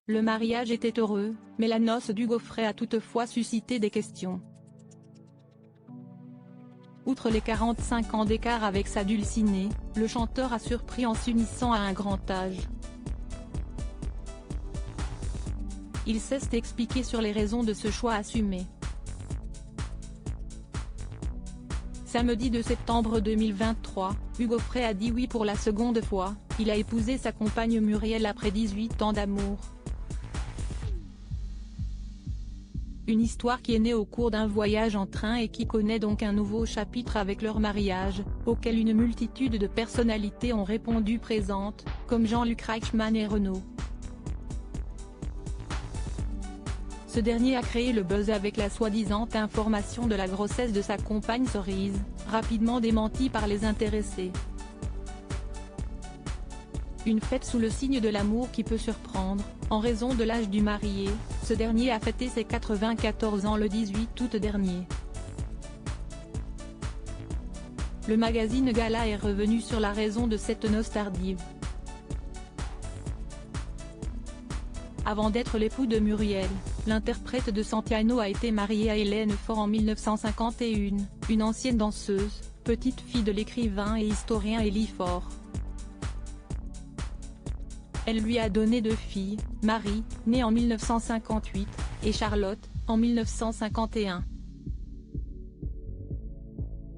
Le mariage était heureux, mais la noce d'Hugo Frey a toutefois suscité des questions. Outre les 45 ans d'écart avec sa dulcinée, le chanteur a surpris en s'unissant à un grand âge. Il s'est expliqué sur les raisons de ce choix assumé. Samedi 2 septembre 2023, Hugo Frey a dit oui pour la seconde fois. Il a épousé sa compagne Muriel après 18 ans d'amour. Une histoire qui est née au cours d'un voyage en train et qui connaît donc un nouveau chapitre avec leur mariage, auquel une multitude de personnalités ont répondu présentes, comme Jean-Luc Reichmann et Renaud. Ce dernier a créé le buzz avec la soi-disant information de la grossesse de sa compagne Cerise, rapidement démentie par les intéressés. Une fête sous le signe de l'amour qui peut surprendre, en raison de l'âge du marié, ce dernier a fêté ses 94 ans le 18 août dernier. Le magazine Gala est revenu sur la raison de cette noce tardive. Avant d'être l'époux de Muriel, l'interprète de Santillano a été marié à Hélène Faure en 1951, une ancienne danseuse, petite fille de l'écrivain et historien Élie Faure. Elle lui a donné 2 filles, Marie, née en 1958, et Charlotte, en 1951.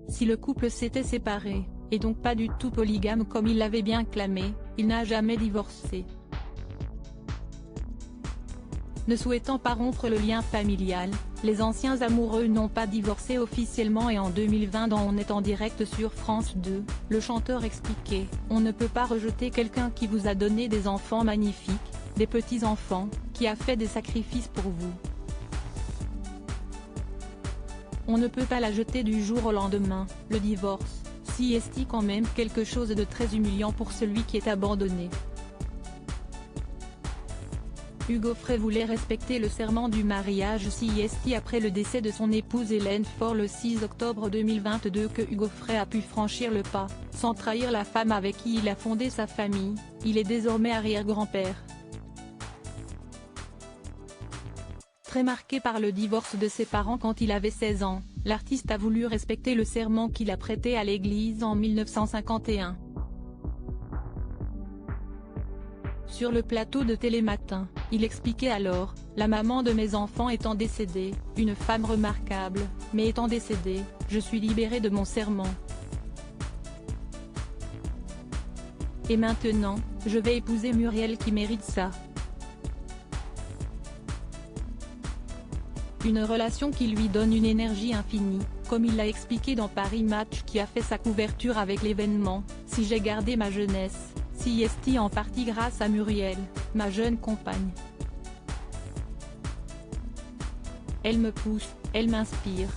Si le couple s'était séparé, et donc pas du tout polygame comme il l'avait bien clamé, il n'a jamais divorcé. Ne souhaitant pas rompre le lien familial, les anciens amoureux n'ont pas divorcé officiellement et en 2020 dans On est en direct sur France 2, le chanteur expliquait « On ne peut pas rejeter quelqu'un qui vous a donné des enfants magnifiques, des petits-enfants, qui a fait des sacrifices pour vous. On ne peut pas la jeter du jour au lendemain, le divorce, si est quand même quelque chose de très humiliant pour celui qui est abandonné. » Hugo Frey voulait respecter le serment du mariage CIST après le décès de son épouse Hélène Faure le 6 octobre 2022 que Hugo Frey a pu franchir le pas, sans trahir la femme avec qui il a fondé sa famille. Il est désormais arrière-grand-père. Très marqué par le divorce de ses parents quand il avait 16 ans, l'artiste a voulu respecter le serment qu'il a prêté à l'église en 1951. Sur le plateau de Télématin, il expliquait alors « La maman de mes enfants étant décédée, une femme remarquable, mais étant décédée, je suis libéré de mon serment. Et maintenant, je vais épouser Muriel qui mérite ça. » Une relation qui lui donne une énergie infinie, comme il l'a expliqué dans Paris Match qui a fait sa couverture avec l'événement « Si j'ai gardé ma jeunesse ». CIST en partie grâce à Muriel, ma jeune compagne. Elle me pousse, elle m'inspire.